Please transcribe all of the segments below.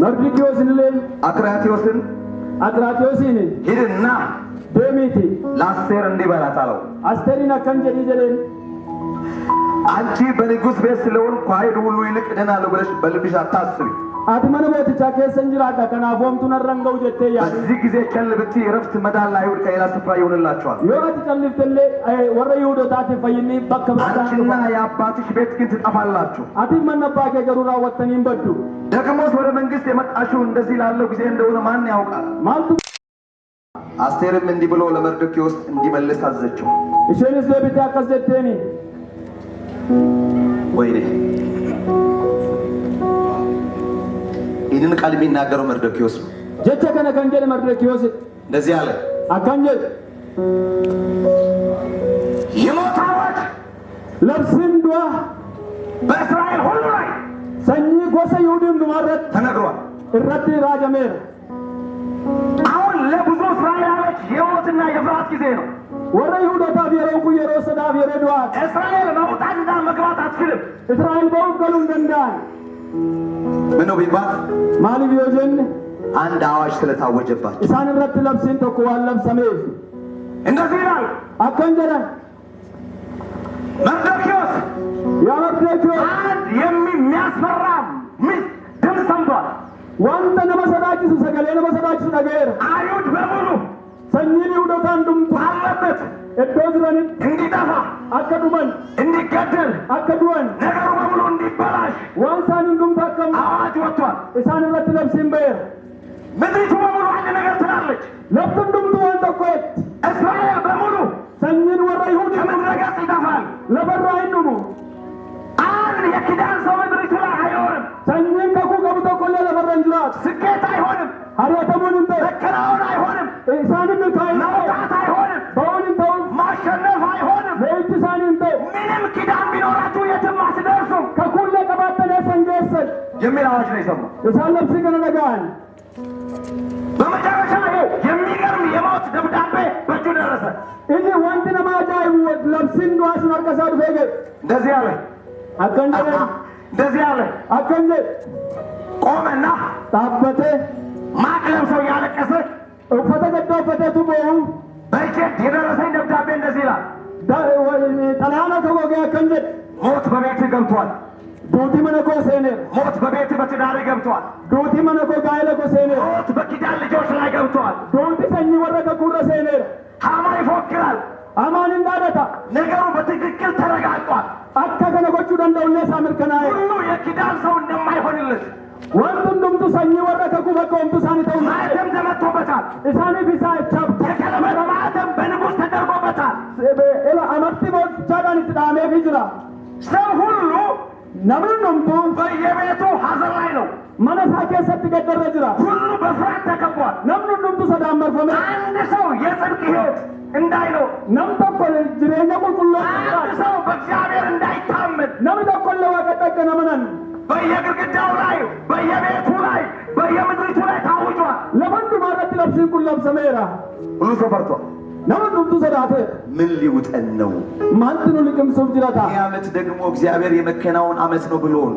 መርዶክዮስን አክራትዮስን ሂድና ደሚቲ ለአስቴር እንዲበላት አለው። አስቴሪን አከን ጀዲጀለን አንቺ በንጉሥ ቤት ስለሆንኩ ኃይል ሁሉ ይልቅ እድናለሁ ብለሽ በልብሽ አታስቢ። አትመነ ሞትቻ ከሰንጅራታ ከናፎምቱን ረንገው ጀተያ በዚህ ጊዜ ቸል ብትይ ዕረፍት መዳን አይሁድ ከሌላ ስፍራ ይሆንላቸዋል። የወራት ጨልፍተለ ወረ ይሁዶታት ፈይኒ በከባታ አንቺና የአባትሽ ቤት ግን ትጠፋላችሁ። አትመነባከ ገሩራ ወተኒን በዱ ደግሞስ ወደ መንግስት የመጣሽው እንደዚህ ላለው ጊዜ እንደሆነ ማን ያውቃል? ማልቱ አስቴርም እንዲህ ብሎ ለመርዶክዮስ እንዲመልስ አዘዘችው። እሺንስ ለብታ ከዘተኒ ወይኔ ይህንን ቃል የሚናገረው መርዶክዮስ ነው። ጀቸ ከነ ከንጀለ መርዶክዮስ እንደዚህ አለ። አካንጀል የሞት አዋጅ ለብስንዷ በእስራኤል ሁሉ ላይ ሰኚ ጎሰ ይሁድን ማረት ተነግሯል። እረድ ራጀሜር አሁን ለብዙ እስራኤላውያን የሞትና የፍርሃት ጊዜ ነው። ወረ ይሁዳታ ቢረንኩ የሮሰዳ ቢረዷ እስራኤል መውጣትና መግባት አትችልም። እስራኤል በወንገሉ እንደንዳን ምን ነው ቢባል ማሊ ቢዮጀን አንድ አዋጅ ስለታወጀባቸው ኢሳን ረድ ለብስን ተኩዋል ለብሰሜት እንደዚህ ይላል። አከንጀለ መርዶክዮስ ያመርዶክዮስ አንድ የሚያስፈራ ድምፅ ሰምቷል። ዋንተ ነመሰዳችስ ሰገሌ ነመሰዳችስ ነገር አይሁድ በሙሉ ሰኚን ይሁዶታን ዱምቱ አለበት እዶዝረን እንዲጠፋ አከዱመን እንዲገደል አከዱወን ነገሩ በሙሉ እንዲበላሽ ዋንሳን ዱምቱ አከም አዋጅ ወጥቷል። ኢሳን ረድ ለብስን በየር ምድሪቱ በሙሉ አንድ ነገር ትላለች። ለብቱን ዱምቱ ዋንተ ኮት እስራኤል በሙሉ ሰኚን ወረ ይሁድ ከምድረ ገጽ ይጠፋል። ለበራ አይኑሙ አንድ የኪዳን ሰው ምድሪቱ ላይ አይኖርም። ሰኚን ከኩ ቀብቶ ኮለ ለበረንጅላት ስኬት አይሆንም። ሀሪያተሙን እንተ መከናወን አይሆንም። ኢሳንን እንታይ መውጣት አይሆንም። በውን እንተው ማሸነፍ አይሆንም። ለእጅ ሳን እንተ ምንም ኪዳን ቢኖራችሁ የትም አትደርሱም ከኩለ ቀባተነ ሰንጀሰል የሚል አዋጅ ነው የሰማው። ኢሳን ለብስ ከነጋን በመጨረሻ የሚገርም የሞት ደብዳቤ በእጁ ደረሰ። እኔ ወንድ ነማጃይ ለብስን ዱአስ ነርቀሳዱ ፈገ እንደዚህ አለ። አከንጀለ እንደዚህ አለ። አከንጀ ቆመና ታበተ ማቅ ለብሰው እያለቀሰ ፈተ ገዳው ፈተቱ በው በእጄ የደረሰኝ ደብዳቤ እንደዚህ ይላል። ጠላና ተወገ አከንጀ ሞት በቤት ገብቷል። ዱቲ መነኮ ሴኔ ሞት በቤት በትዳር ገብቷል። ዱቲ መነኮ ጋይለኮ ሴኔ ሞት በኪዳን ልጆች ላይ ገብቷል። ዱቲ ሰኚ ወረከ ኩረ ሴኔ ሐማ ይፎክራል። አማን እንዳደታ ነገሩ በትክክል ተረጋግጧል። አካ ከነጎቹ ደንደውለ ሳምርከናይ ሁሉ የኪዳን ሰው እንደማይሆንለት ወንቱን ዱምቱ ሰኚ ወረከ ኩበከ ወንቱ ሳኒተው ማኅተም ተመቶበታል። ኢሳኒ ቢሳ ቻብ የቀለበት ማኅተም በንጉሥ ተደርጎበታል። ኤላ አመርቲ ቦት ቻዳን ትዳሜ ፊጅራ ሰው ሁሉ ነምን ዱምቱ በየቤቱ ሐዘን ላይ ነው። መነሳ ከሰት ገደረ ጅራ ሁሉ በፍርሃት ተከቧል። ነምን ዱምቱ ሰዳመር ፈመ አንድ ሰው የጽድቅ ሕይወት እንዳይኖር ነም ተቆለ ጅሬኛ ቁልቁሎ አንድ ሰው በእግዚአብሔር እንዳይታመን ነም ተቆለ ወቀጠቀ ነመነን በየግድግዳው ላይ በየቤቱ ላይ በየምድሪቱ ላይ ታውጇል። ለወንዱ ማለት ለብስን ቁለም ሰሜራ ሁሉ ሰው ፈርቷል። ነምን ዱምቱ ሰዳተ ምን ሊውጠን ነው? ማንትኑ ልቅም ሱብ ጅራታ ይህ ዓመት ደግሞ እግዚአብሔር የመከናወን ዓመት ነው ብሎን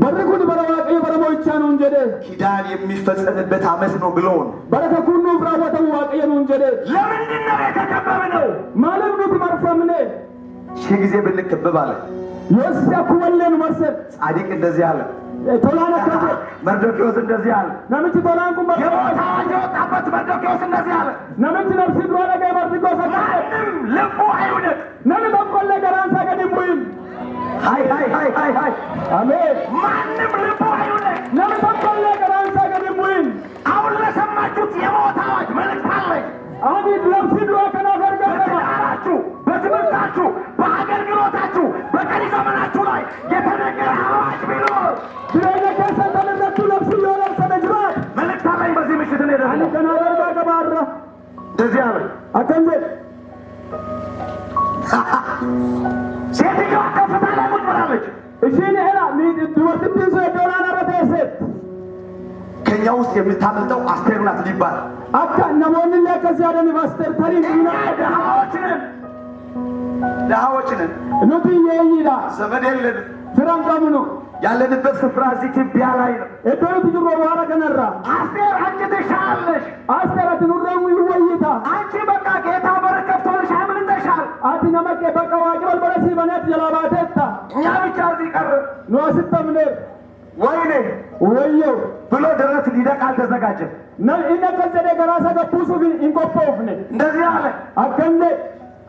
በረኩን በረዋቀ በረሞቻ ነው እንጀደ ኪዳን የሚፈጸምበት ዓመት ነው ብሎን በረከኩኑ ፍራወተው ዋቀ ነው እንጀደ ለምንድን ነው የተከበብነው? ማለም ነው ተመርፈምነ ሺህ ጊዜ ብንከበብ አለ ዮሴፍ ወለን መርሰት ጻድቅ እንደዚህ አለ። ቶላና ከዘ መርዶክዮስ እንደዚህ አለ። ነምች ቶላንኩ የሞት አዋጅ የወጣበት መርዶክዮስ እንደዚህ አለ። ነምች ነፍሲ ብሮለ ገበርዲጎ ሰጣ ማንም ልቡ አይውደቅ። ነም ተቆለ ገራንሳ ገዲሙይም ሃይ ሃይ ሃይ ሃይ ሃይ አሜን ማንም ልቡ አይውደቅ። ነም ተቆለ ገራንሳ ገዲሙይም አሁን ለሰማችሁት የሞት አዋጅ መልእክት አለኝ። አዲድ ለብሲ ድሮ ከናፈር ጋር በትዳራችሁ፣ በትምህርታችሁ፣ በአገልግሎታችሁ፣ በቀሪ ዘመናችሁ ላይ የተነገረ አዋጅ ቢኖር ድሬነ ከሰተነቱ ለብሲ ይሆናል ሰነጅራት መልእክት አለኝ። በዚህ ምሽት ነው አኒ ከናፈር ጋር ገባራ እንደዚህ አለ። አከንጀ ሴትዮዋ ከፍታ ላይ ቁጭ ብላለች። እሺን ሄላ ትወርትብን ሰው ዶላር አረተሰት ከኛ ውስጥ የምታመልጠው አስቴር ናት ሊባል አካ ነሞን ለከስ ያደን ማስተር ታሪክ እኛ ድሃዎች ነን። ኑቲ የይላ ዘመድ የለን። ፍራንካሙኑ ያለንበት ስፍራ እዚህ ትቢያ ላይ ነው። እዶሩ ትጅሮ ዋራ ከነራ አስቴር አንቺ ትሻለሽ። አስተራት ኑረሙ ይወይታ አንቺ በቃ ጌታ በረከቶልሽ አምልጠሻል። አቲ ነመቀ በቃ ዋጅበል በለሲ በነት ጀላባተታ እኛ ብቻ እዚህ ቀር ነው አስተምነ ወይኔ ወዮ ብሎ ደረት ሊደቃ አልተዘጋጀም። ነል ኢነ ከዘደ ገራሰ ገቡሱ ግን እንቆፖፍነ እንደዚህ አለ አከንደ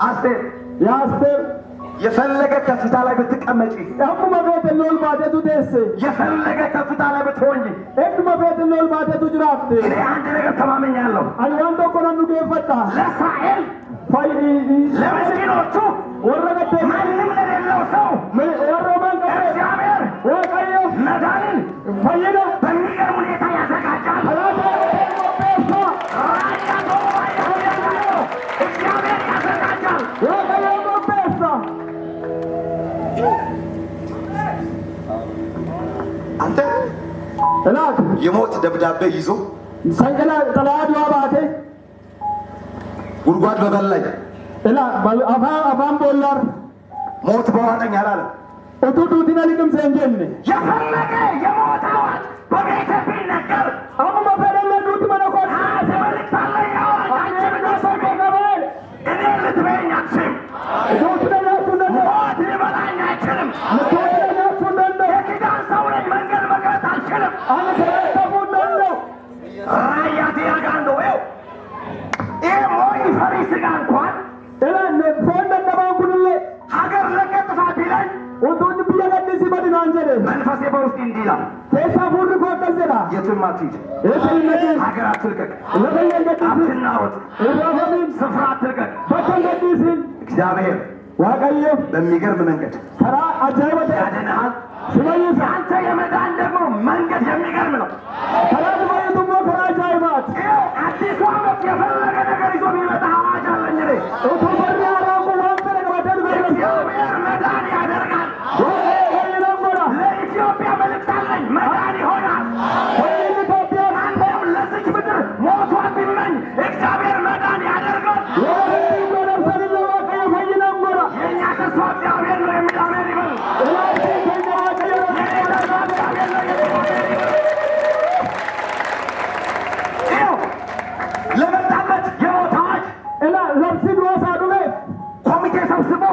አስቴር ያስቴር የፈለገ ከፍታ ላይ ብትቀመጪ አሙ መቤት ሎል ባደቱ ደስ የፈለገ ከፍታ ላይ ብትሆኚ እድ መቤት ሎል ባደቱ ጅራፍት እኔ አንድ ነገር ተማመኛለሁ። አንዋንዶ ኮናኑ ገፈታ ለእስራኤል ፋይ ለምስኪኖቹ ወረገተ ማንም ለሌለው ሰው ወረማን እግዚአብሔር ወቀዮ መዳንን ፈይዳ በሚገርም ሁኔታ ያዘጋጃል። እግዚአብሔር ያዘጋጃል። አንተ እላት የሞት ደብዳቤ ይዞ ሰንገላ ተላዱ አባቴ ጉድጓድ በበላኝ እላ አፋን ቦላር ሞት በዋጠኝ አላለም። እቱቱ ዲናሊክም ዘንጀን የፈለገ የሞት አዋጅ በቤተ ቢነገር አሙ መፈደለ ዱት መነኮት አዘበልታለኝ አዋጅ አንቺ ብደሰሜ እኔ ልትበኝ አትችልም። ዱት ደናቱ ነደ ሞት ሊበላኝ አይችልም። ዱት ደናቱ ነደ የኪዳን ሰው ነኝ። መንገድ መቅረት አልችልም። አነ ተራተሙ ነደ ራያት ያጋንዶ ይሄ ሞኝ ፈሪ ስጋ እንኳን እላ ፎን ደባንኩልለ ሀገር ለቀጥታ ቢለኝ ወቶን ቢያገድ ሲበድን አንጀለ መንፈሴ በውስጥ እንዲህ ይላል፣ ተሳፉር ኮከዘራ የትም አትሂድ፣ እሰይነደ ሀገር አትልቀቅ፣ ለበየገድ አትናወጥ፣ እራፈምን ስፍራ አትልቀቅ። በተንገዲስን እግዚአብሔር ዋቀዮ በሚገርም መንገድ ተራ አጃይበተ ያድንሃል። ስመይሳ አንተ የመዳን ደግሞ መንገድ የሚገርም ነው። ተራ ድባይቱሞ ተራ አጃይባት ይኸው አዲሱ ዓመት የፈለገ ነገር ይዞ የሚመጣ አዋጅ አለኝ እኔ። እቱ በሪ አራቁ ዋንተረ ገባደን በይረስ እግዚአብሔር መዳን ያደርጋል። ለኢትዮጵያ መልእክት አለኝ። መዳን ይሆናል። አንተም ለዚች ምድር ሞቷን ቢመኝ እግዚአብሔር መዳን ያደርጋል። የእኛ ተስፋ እግዚአብሔር ነው የሚል አሜን ይበል። የኔ ተስፋ እግዚአብሔር ነው የሚል አሜን ይበል። ይኸው ለመጣበት የሞት አዋጅ ኮሚቴ ሰብስቦ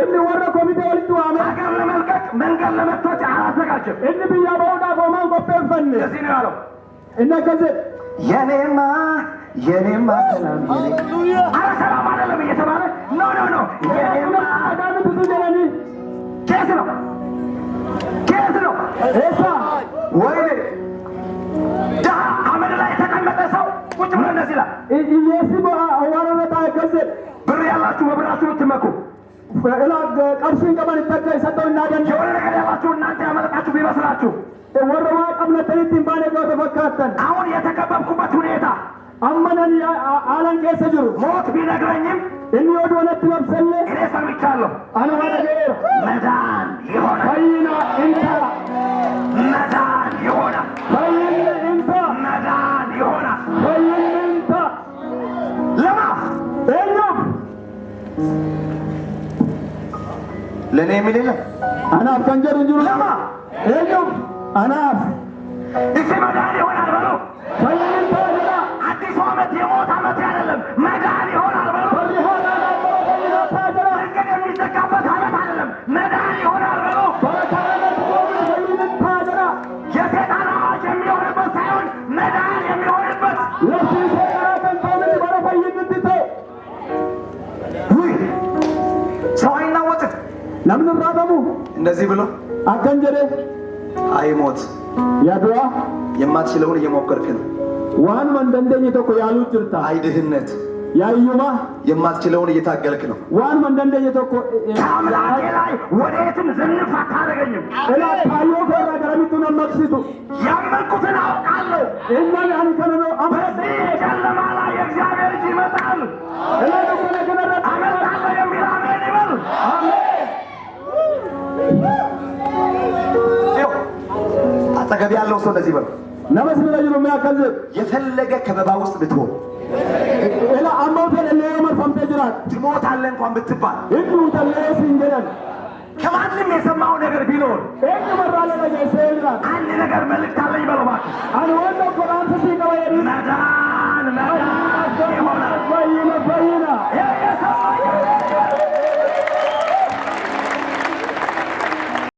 inni warra komitee walitti waame ሀገር ለመልቀቅ መንገድ ለመቶች አላዘጋጀም። inni biyya ba'uudhaaf homaan qopheeffanne ለዚህ ነው ያለው inni akkasi የኔማ ሰላም አረ ሰላም አይደለም እየተባለ ኖ የኔማ አዳምትቱ jedhanii ኬስ ነው eessa ወይኔ ድሀ አመድ ላይ የተቀመጠ ሰው ቁጭ ብሎ እንደዚህ ይላል። hiyyeessi awwaararra taa'e akkas jedhe ብር ያላችሁ በብራችሁ ብትመኩ qarshiin qaban itti akka isatti hin naadanne የሆነ ነገር ያላችሁ እናንተ ያመለጣችሁ ቢመስላችሁ warra waa qabnattanitti hin baane goota fakkaattan አሁን የተከበብኩበት ሁኔታ amma nani haalan keessa jiru ሞት ቢነግረኝም inni oduu natti labsallee እኔ ሰምቻለሁ። ani waan dhageera መዳን ይሆናል። fayyina inta መዳን ይሆናል። fayyinni inta መዳን ይሆናል። fayyinni inta ለማ eenyuuf ለእኔ የሚል የለም። anaaf kan jedhu hin jiru ለማ eenyuuf anaaf እሺ መዳን ይሆናል በሉ። fayyinni inta jedha አዲሱ ዓመት የሞት ዓመት አይደለም፣ መዳን ይሆናል በሉ። warri haadhaan abbaa fayyina intaa jedha መንገድ የሚዘጋበት ዓመት አይደለም፣ መዳን ይሆናል በሉ። bara kanarratti boobni fayyinni intaa jedha የሰይጣን አዋጅ የሚሆንበት ሳይሆን መዳን የሚሆንበት lafti ishee karaa kan ta'utti bara fayyinnitti ta'e ውይ ሰው አይናወጥም። namni irraa qabu እንደዚህ ብሎ akkan jedhe አይ ሞት yadu'a የማትችለውን እየሞከርክ ነው። waanuma hin dandeenye tokko yaaluu jirta አይ ድህነት yaayyuma የማትችለውን እየታገልክ ነው። waanuma hin dandeenye tokko ከአምላኬ ላይ ወዴትም ዝንፍ አታደርገኝም። ilaa kaayyoo keerraa garamittu nan maqsitu ያመንኩትን አውቃለሁ። innan ani kana no በዚህ ጨለማ ላይ የእግዚአብሔር እጅ ይመጣል። ilaa dukkana kanarratti አመልጣለሁ የሚል አሜን ይበል። ይኸው አጠገብ ያለው ሰው እንደዚህ በል። nama sibira jiru mee akkas jedhu የፈለገ ከበባ ውስጥ ብትሆን ilaa amma fedhallee yoo marfamtee jiraat ትሞታለህ እንኳን ብትባል hin duutallee siin jedhan ከማንም የሰማው ነገር ቢኖር eenyu marraa laga geessee jiraata አንድ ነገር መልእክት አለኝ በለው እባክህ።